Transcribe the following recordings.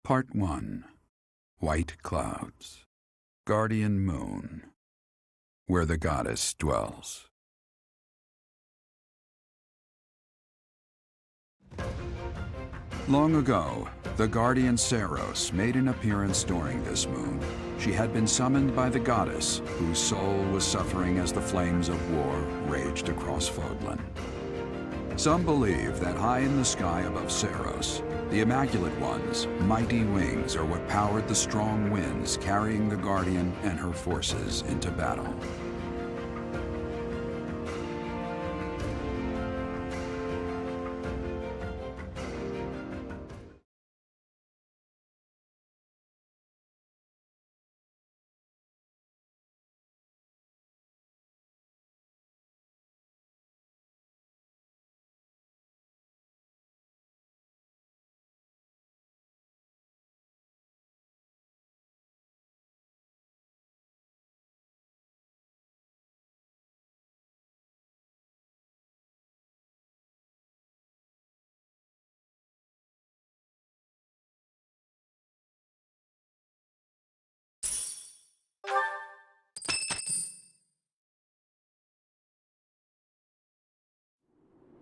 Part 1. White Clouds. Guardian Moon. Where the goddess dwells. Long ago, the guardian Saros made an appearance during this moon. She had been summoned by the goddess, whose soul was suffering as the flames of war raged across Fodlan. Some believe that high in the sky above Saros, the Immaculate One's mighty wings are what powered the strong winds carrying the Guardian and her forces into battle.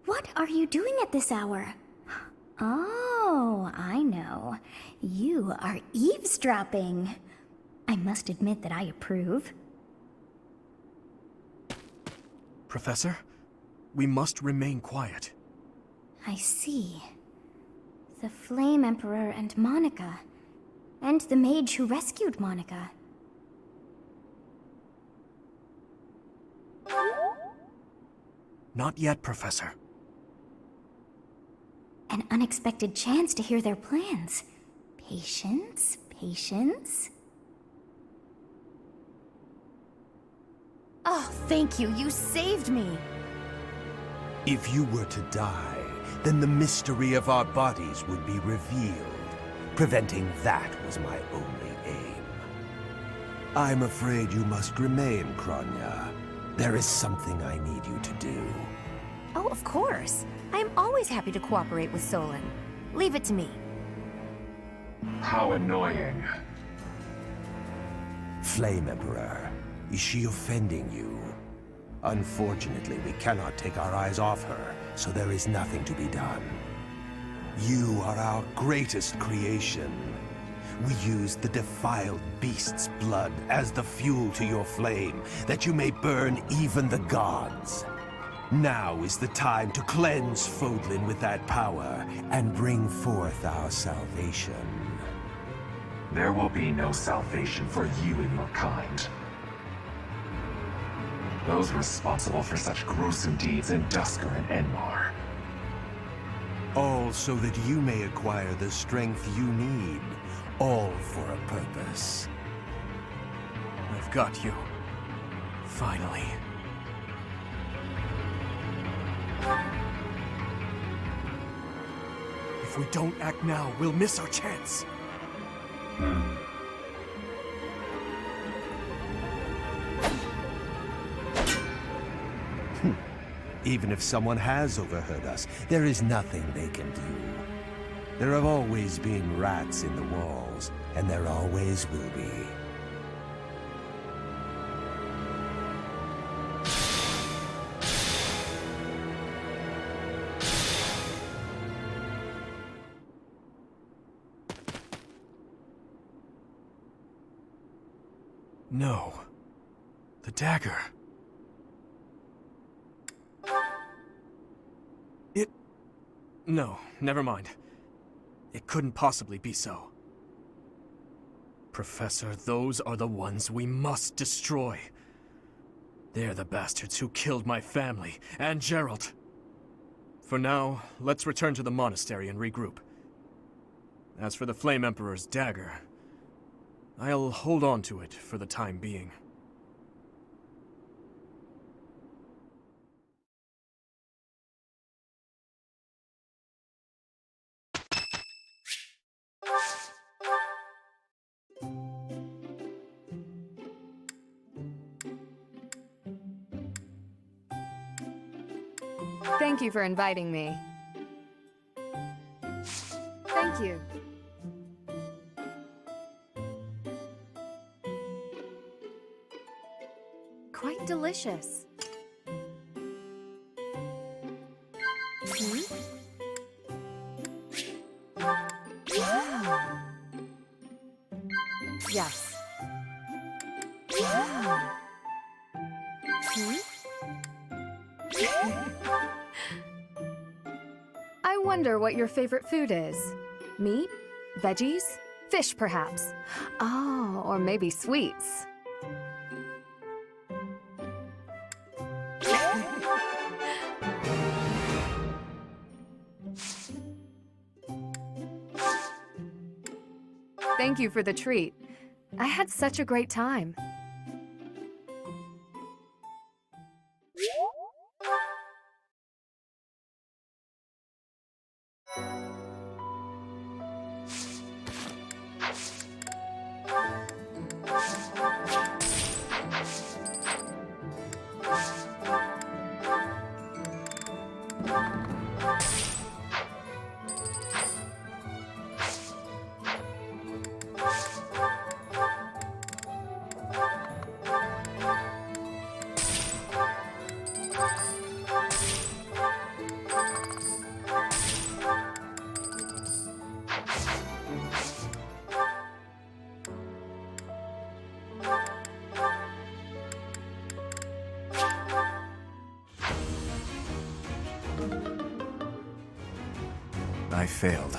What are you doing at this hour? Oh, I know. You are eavesdropping. I must admit that I approve. Professor, we must remain quiet. I see. The Flame Emperor and Monica. And the mage who rescued Monica. Not yet, Professor. An unexpected chance to hear their plans. Patience, patience. Oh, thank you. You saved me. If you were to die, then the mystery of our bodies would be revealed. Preventing that was my only aim. I'm afraid you must remain, Kronya. There is something I need you to do. Oh, of course. I am always happy to cooperate with Solon. Leave it to me. How annoying. Flame Emperor, is she offending you? Unfortunately, we cannot take our eyes off her, so there is nothing to be done. You are our greatest creation. We use the defiled beast's blood as the fuel to your flame, that you may burn even the gods. Now is the time to cleanse Fodlan with that power and bring forth our salvation. There will be no salvation for you and your kind. Those responsible for such gruesome deeds in Dusker and Enmar. All so that you may acquire the strength you need, all for a purpose. I've got you. Finally. If we don't act now, we'll miss our chance. Even if someone has overheard us, there is nothing they can do. There have always been rats in the walls, and there always will be. No. The dagger. No, never mind. It couldn't possibly be so. Professor, those are the ones we must destroy. They're the bastards who killed my family, and Gerald. For now, let's return to the monastery and regroup. As for the Flame Emperor's dagger, I'll hold on to it for the time being. Thank you for inviting me. Thank you. delicious. Hmm? Wow. Yes. Wow. Hmm? I wonder what your favorite food is. Meat? Veggies? Fish, perhaps? Oh, or maybe sweets. Thank you for the treat. I had such a great time. I failed.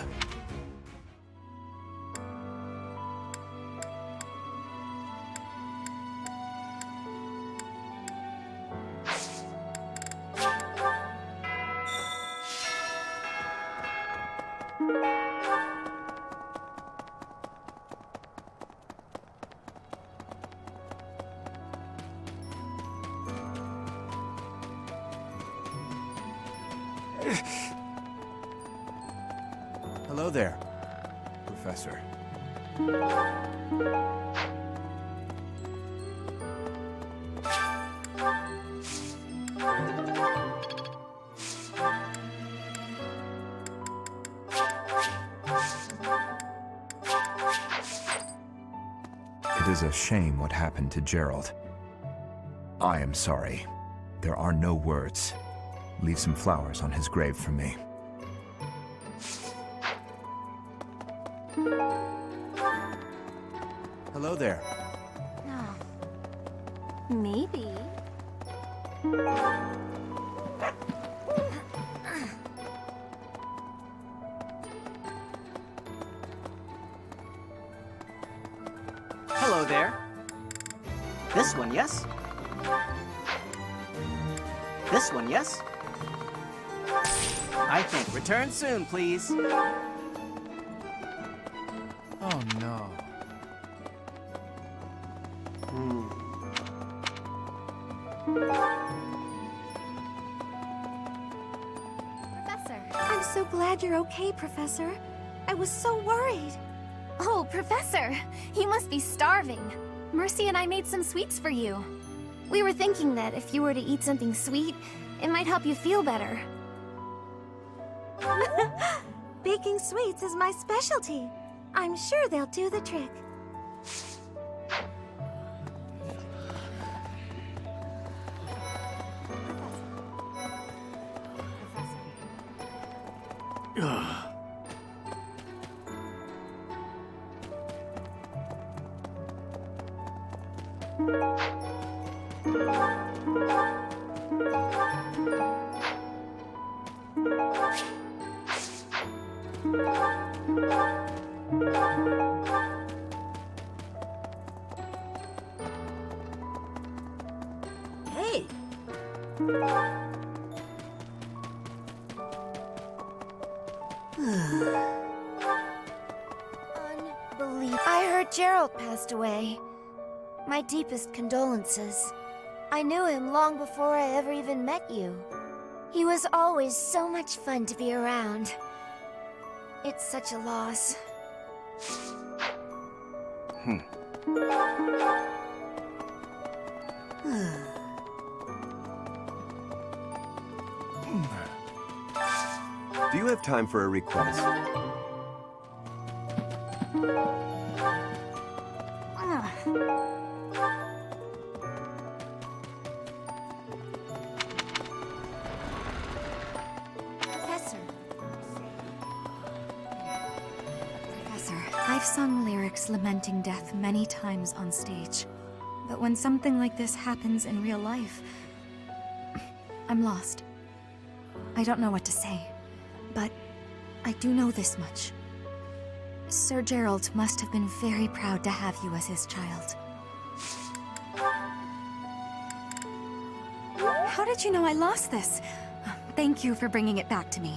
Hello there, Professor. It is a shame what happened to Gerald. I am sorry. There are no words. Leave some flowers on his grave for me. Hello there. Maybe. Hello there. This one, yes? This one, yes? I think. Return soon, please. Oh no. Professor. I'm so glad you're okay, Professor. I was so worried. Oh, Professor, you must be starving. Mercy and I made some sweets for you. We were thinking that if you were to eat something sweet, it might help you feel better. Baking sweets is my specialty. I'm sure they'll do the trick. Hey! Unbelievable. I heard Gerald passed away. My deepest condolences. I knew him long before I ever even met you. He was always so much fun to be around. It's such a loss. Do you have time for a request? I've sung lyrics lamenting death many times on stage, but when something like this happens in real life, I'm lost. I don't know what to say, but I do know this much. Sir Gerald must have been very proud to have you as his child. How did you know I lost this? Thank you for bringing it back to me.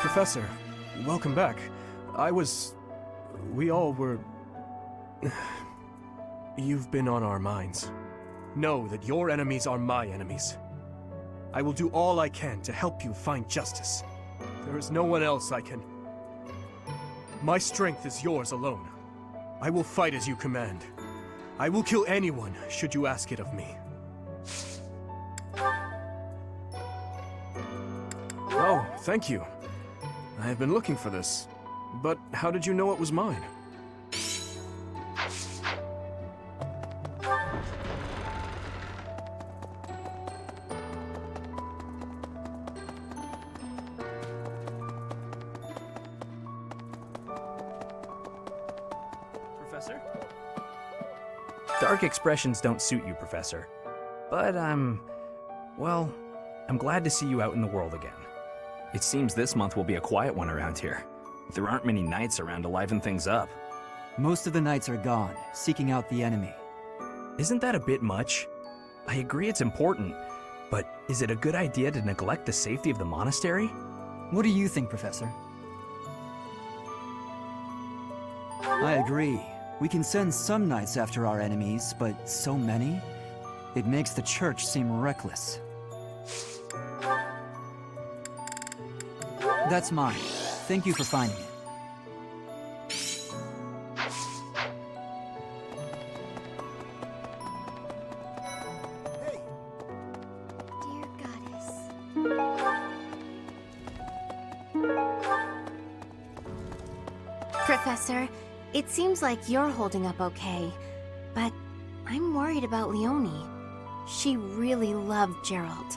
Professor, welcome back. We all were... You've been on our minds. Know that your enemies are my enemies. I will do all I can to help you find justice. There is no one else I can... My strength is yours alone. I will fight as you command. I will kill anyone, should you ask it of me. Oh, thank you. I have been looking for this. But how did you know it was mine? Professor? Dark expressions don't suit you, Professor. But well, I'm glad to see you out in the world again. It seems this month will be a quiet one around here. There aren't many knights around to liven things up. Most of the knights are gone, seeking out the enemy. Isn't that a bit much? I agree it's important, but is it a good idea to neglect the safety of the monastery? What do you think, Professor? I agree. We can send some knights after our enemies, but so many? It makes the church seem reckless. That's mine. Thank you for finding it. Dear Goddess. Professor, it seems like you're holding up okay, but I'm worried about Leonie. She really loved Gerald.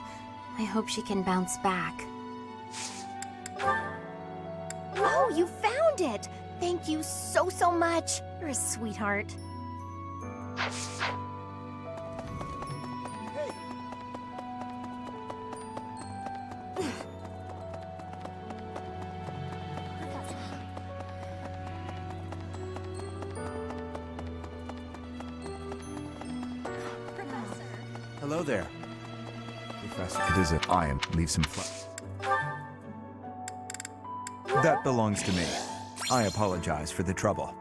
I hope she can bounce back. Oh, you found it! Thank you so much. You're a sweetheart. Hello there. Professor, it is it. I am. Leave some That belongs to me. I apologize for the trouble.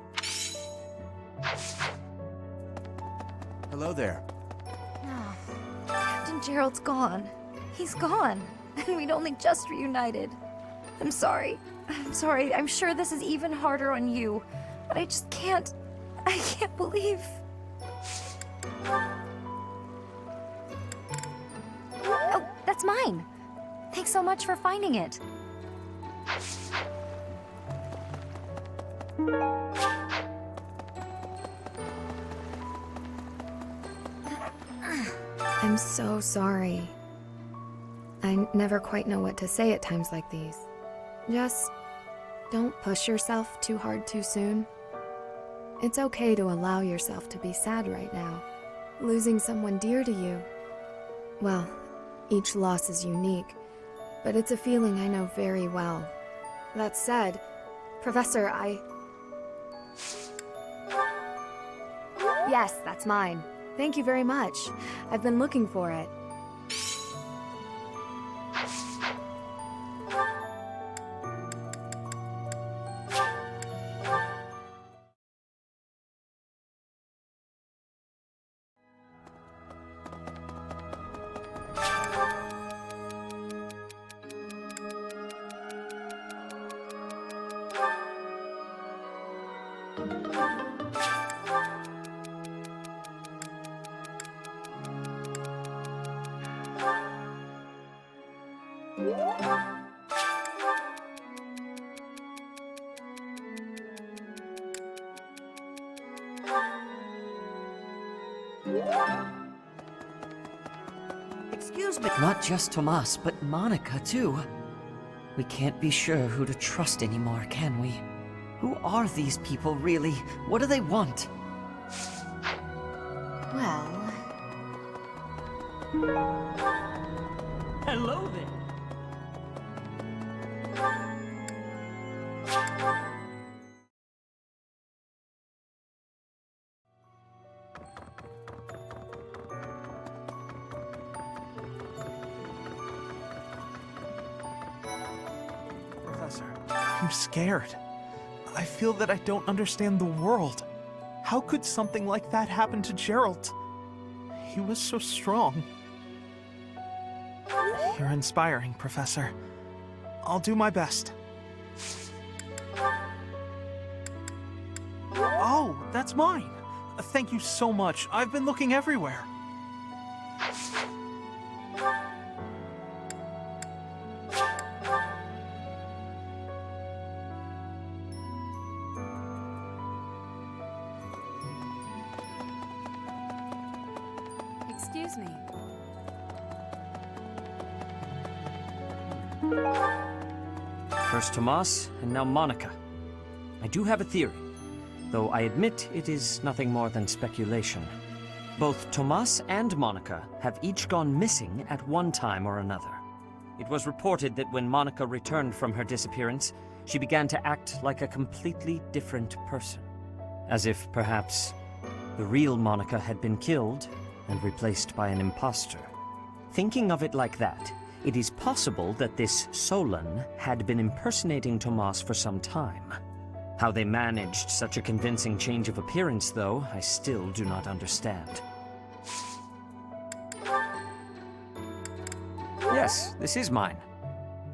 Hello there. Oh, Captain Gerald's gone. He's gone. And we'd only just reunited. I'm sorry. I'm sure this is even harder on you. But I just can't... I can't believe... Oh, that's mine. Thanks so much for finding it. I'm so sorry. I never quite know what to say at times like these. Just don't push yourself too hard too soon. It's okay to allow yourself to be sad right now. Losing someone dear to you. Well, each loss is unique, but it's a feeling I know very well. That said, Professor, Yes, that's mine. Thank you very much. I've been looking for it. Excuse me. Not just Tomas, but Monica, too. We can't be sure who to trust anymore, can we? Who are these people, really? What do they want? Well... Hello there! Professor, I'm scared. I feel that I don't understand the world. How could something like that happen to Gerald? He was so strong. You're inspiring, Professor. I'll do my best. Oh, that's mine. Thank you so much. I've been looking everywhere. Excuse me. First Tomas, and now Monica. I do have a theory, though I admit it is nothing more than speculation. Both Tomas and Monica have each gone missing at one time or another. It was reported that when Monica returned from her disappearance, she began to act like a completely different person. As if, perhaps, the real Monica had been killed and replaced by an imposter. Thinking of it like that, it is possible that this Solon had been impersonating Tomas for some time. How they managed such a convincing change of appearance, though, I still do not understand. Yes, this is mine.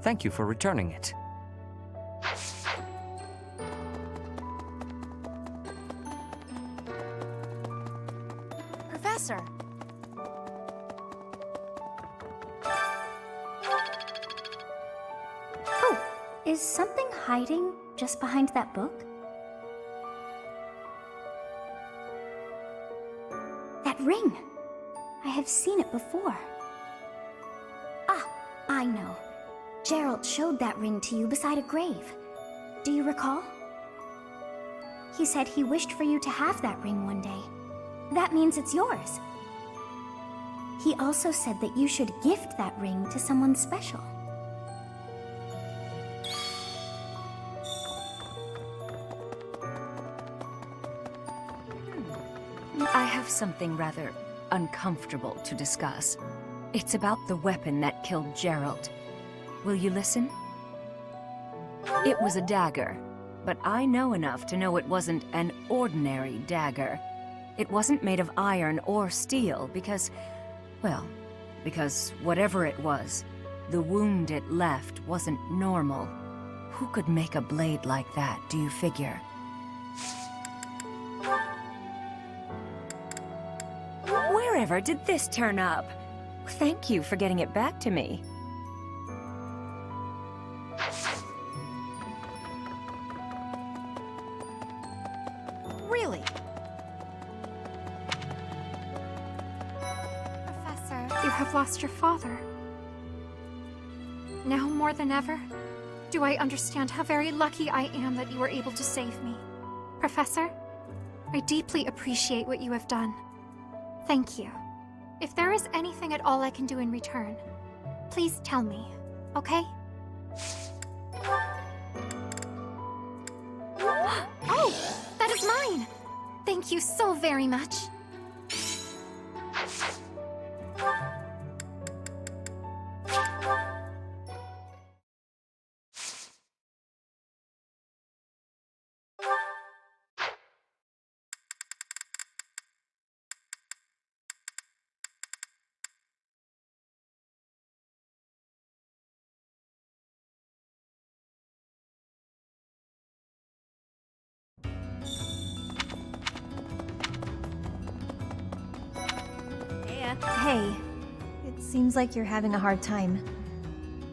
Thank you for returning it. Professor! Oh, is something hiding just behind that book? That ring! I have seen it before. Ah, I know. Gerald showed that ring to you beside a grave. Do you recall? He said he wished for you to have that ring one day. That means it's yours. He also said that you should gift that ring to someone special. I have something rather uncomfortable to discuss. It's about the weapon that killed Gerald. Will you listen? It was a dagger, but I know enough to know it wasn't an ordinary dagger. It wasn't made of iron or steel because, well, because whatever it was, the wound it left wasn't normal. Who could make a blade like that, do you figure? Wherever did this turn up? Thank you for getting it back to me. Really? Professor, you have lost your father. Now more than ever, do I understand how very lucky I am that you were able to save me. Professor, I deeply appreciate what you have done. Thank you. If there is anything at all I can do in return, please tell me, okay? Oh, that is mine! Thank you so very much. Hey, it seems like you're having a hard time.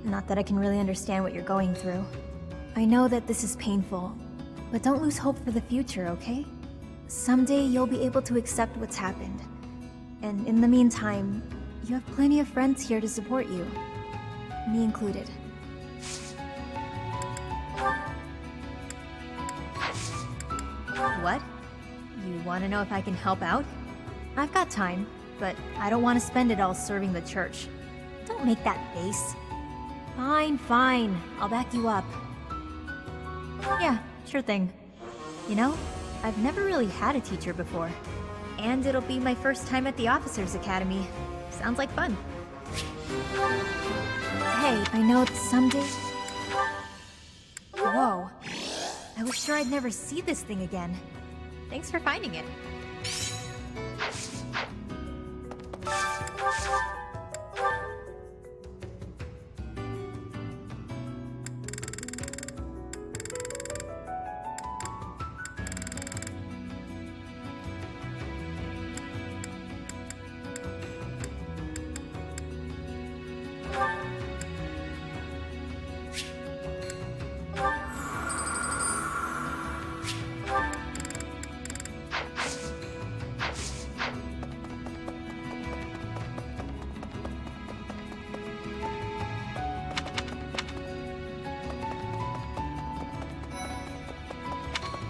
Not that I can really understand what you're going through. I know that this is painful, but don't lose hope for the future, okay? Someday you'll be able to accept what's happened. And in the meantime, you have plenty of friends here to support you. Me included. What? You want to know if I can help out? I've got time, but I don't want to spend it all serving the church. Don't make that face. Fine, fine. I'll back you up. Yeah, sure thing. You know, I've never really had a teacher before. And it'll be my first time at the Officers Academy. Sounds like fun. Hey, I know that someday... Whoa. I was sure I'd never see this thing again. Thanks for finding it.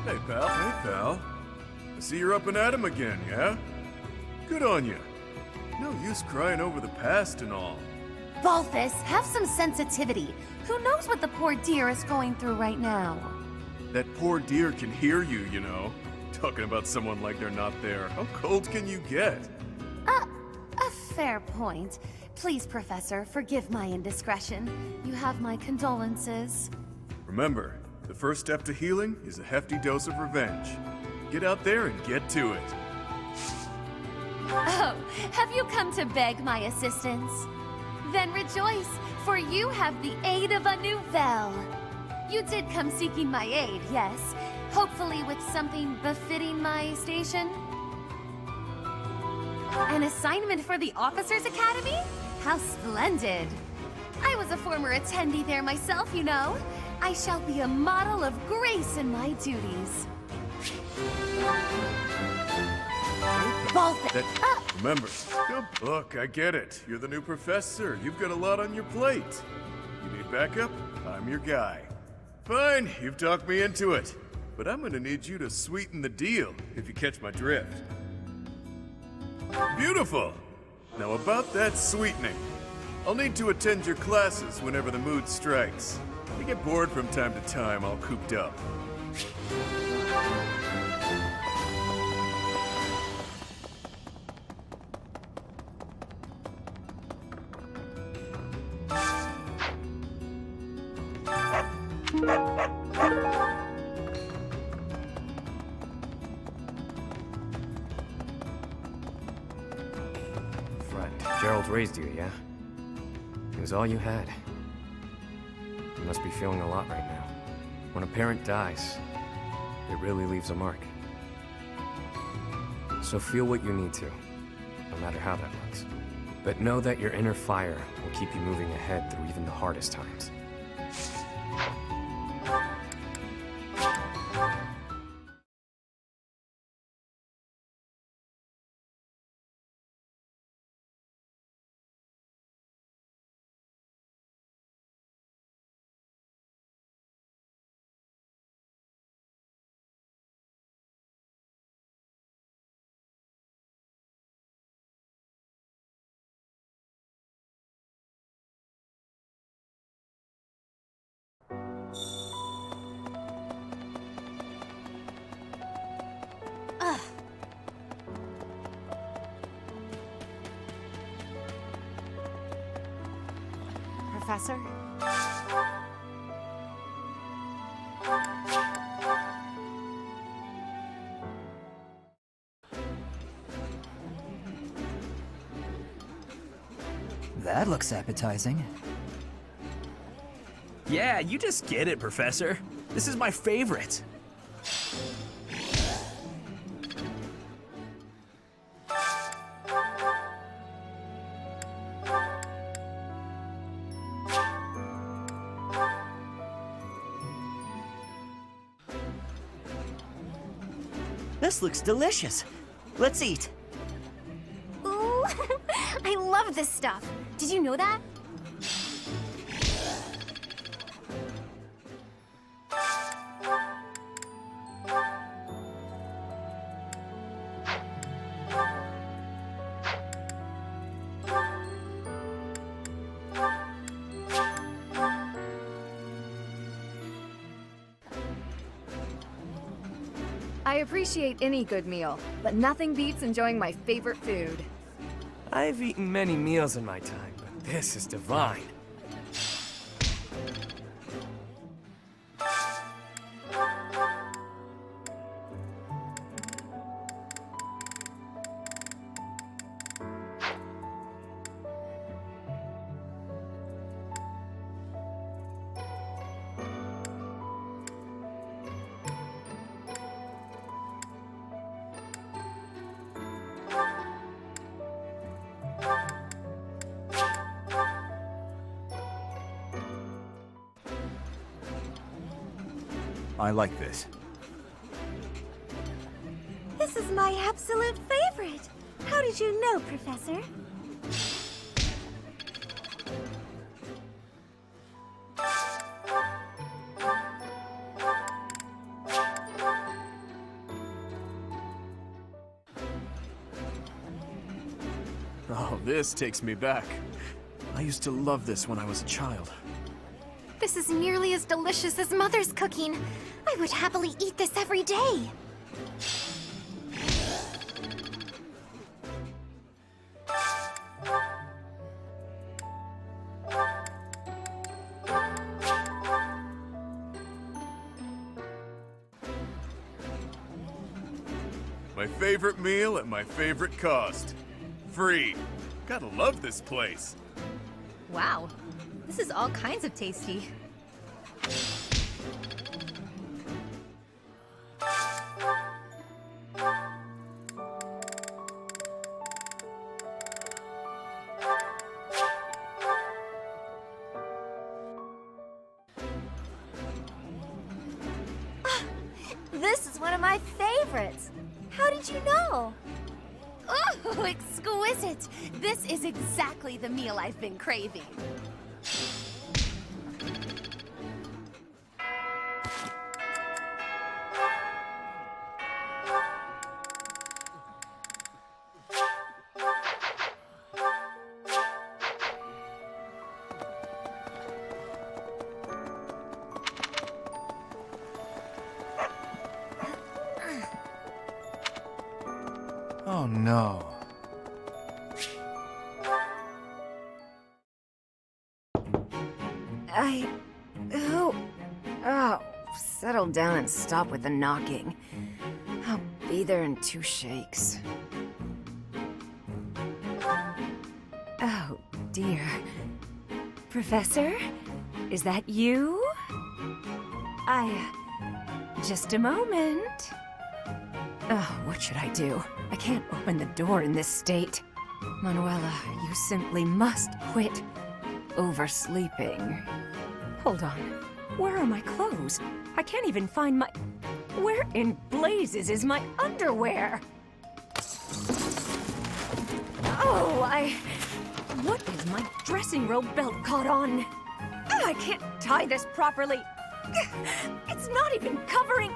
Hey, pal. I see you're up and at 'em again, yeah? Good on you. No use crying over the past and all. Balthus, have some sensitivity. Who knows what the poor dear is going through right now? That poor dear can hear you, you know. Talking about someone like they're not there. How cold can you get? A fair point. Please, Professor, forgive my indiscretion. You have my condolences. Remember, the first step to healing is a hefty dose of revenge. Get out there and get to it. Oh, have you come to beg my assistance? Then rejoice, for you have the aid of a nouvelle. You did come seeking my aid, yes. Hopefully with something befitting my station? An assignment for the Officers Academy? How splendid! I was a former attendee there myself, you know. I shall be a model of grace in my duties. Balthus! Remember, look, I get it. You're the new professor. You've got a lot on your plate. You need backup? I'm your guy. Fine, you've talked me into it. But I'm gonna need you to sweeten the deal, if you catch my drift. Beautiful! Now about that sweetening. I'll need to attend your classes whenever the mood strikes. I get bored from time to time, all cooped up. Gerald raised you, yeah? He was all you had. You must be feeling a lot right now. When a parent dies, it really leaves a mark. So feel what you need to, no matter how that looks. But know that your inner fire will keep you moving ahead through even the hardest times. Professor? That looks appetizing. Yeah, you just get it, Professor. This is my favorite. This looks delicious. Let's eat. Ooh, I love this stuff. Did you know that? I appreciate any good meal, but nothing beats enjoying my favorite food. I've eaten many meals in my time, but this is divine. I like this. This is my absolute favorite. How did you know, Professor? Oh, this takes me back. I used to love this when I was a child. This is nearly as delicious as Mother's cooking. I would happily eat this every day. My favorite meal at my favorite cost. Free. Gotta love this place. Wow, this is all kinds of tasty. This is one of my favorites. How did you know? Oh, exquisite! This is exactly the meal I've been craving. Oh no. Oh, settle down and stop with the knocking. I'll be there in 2 shakes. Oh, dear. Professor? Is that you? Just a moment. Oh, what should I do? I can't open the door in this state. Manuela, you simply must quit oversleeping. Hold on. Where are my clothes? I can't even find my... Where in blazes is my underwear? Oh, What is my dressing robe belt caught on? I can't tie this properly. It's not even covering...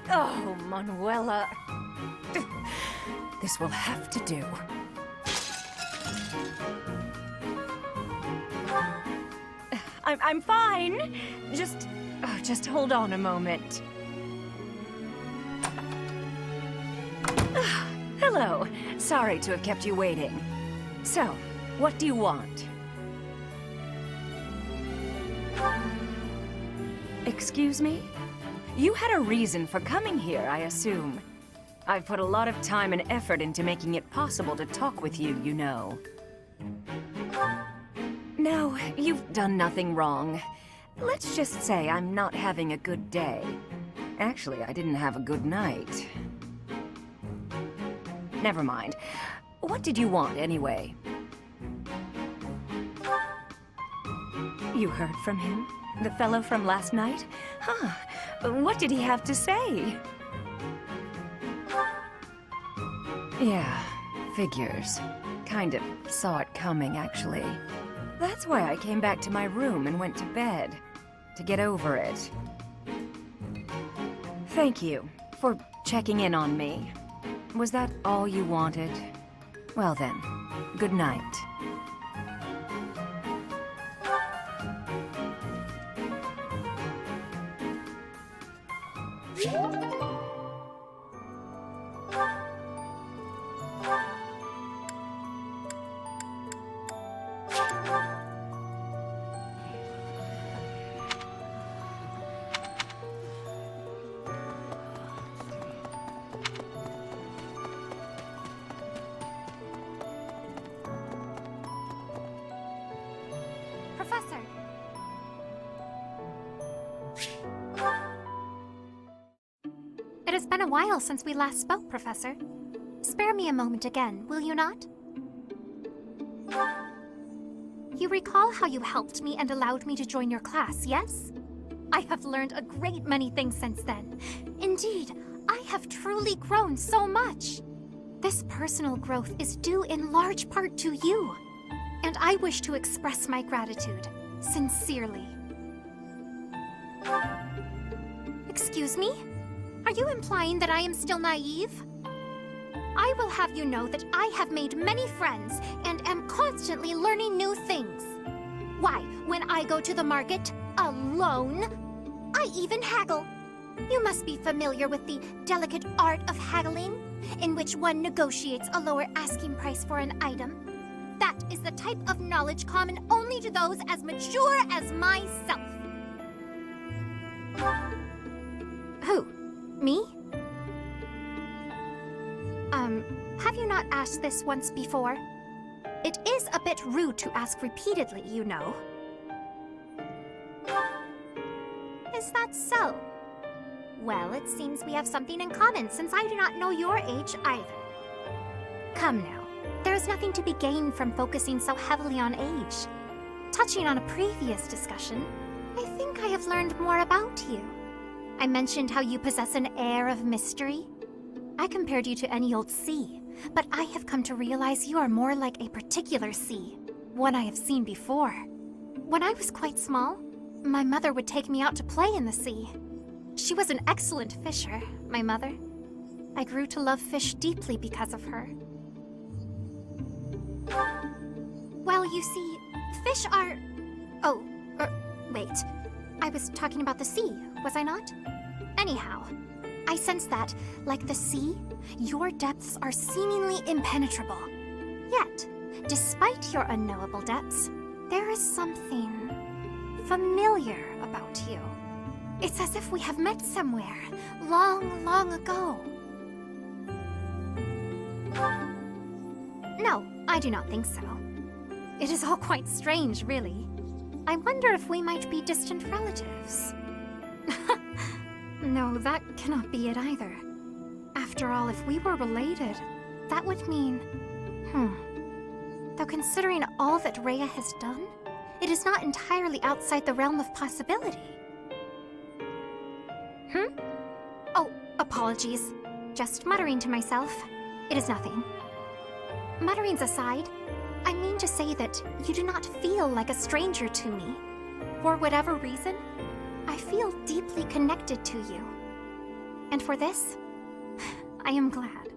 Oh, Manuela. This will have to do. I'm fine. Just hold on a moment. Hello. Sorry to have kept you waiting. So, what do you want? Excuse me? You had a reason for coming here, I assume. I've put a lot of time and effort into making it possible to talk with you, you know. Now, you've done nothing wrong. Let's just say I'm not having a good day. Actually, I didn't have a good night. Never mind. What did you want, anyway? You heard from him? The fellow from last night? Huh. What did he have to say? Yeah, figures. Kind of saw it coming, actually. That's why I came back to my room and went to bed. To get over it. Thank you for checking in on me. Was that all you wanted? Well then, good night. Professor! It has been a while since we last spoke, Professor. Spare me a moment again, will you not? You recall how you helped me and allowed me to join your class, yes? I have learned a great many things since then. Indeed, I have truly grown so much. This personal growth is due in large part to you. And I wish to express my gratitude, sincerely. Excuse me? Are you implying that I am still naive? I will have you know that I have made many friends and am constantly learning new things. Why, when I go to the market, alone, I even haggle. You must be familiar with the delicate art of haggling, in which one negotiates a lower asking price for an item. That is the type of knowledge common only to those as mature as myself. Who? Me? Have you not asked this once before? It is a bit rude to ask repeatedly, you know. Is that so? Well, it seems we have something in common, since I do not know your age either. Come now, there is nothing to be gained from focusing so heavily on age. Touching on a previous discussion, I think I have learned more about you. I mentioned how you possess an air of mystery. I compared you to any old sea, but I have come to realize you are more like a particular sea, one I have seen before. When I was quite small, my mother would take me out to play in the sea. She was an excellent fisher, my mother. I grew to love fish deeply because of her. Well, you see, fish are... Oh, wait. I was talking about the sea, was I not? Anyhow, I sense that, like the sea, your depths are seemingly impenetrable. Yet, despite your unknowable depths, there is something familiar about you. It's as if we have met somewhere, long, long ago. No, I do not think so. It is all quite strange, really. I wonder if we might be distant relatives. No, that cannot be it either. After all, if we were related, that would mean... Though considering all that Rhea has done, it is not entirely outside the realm of possibility. Oh, apologies. Just muttering to myself. It is nothing. Mutterings aside, I mean to say that you do not feel like a stranger to me. For whatever reason, I feel deeply connected to you. And for this, I am glad.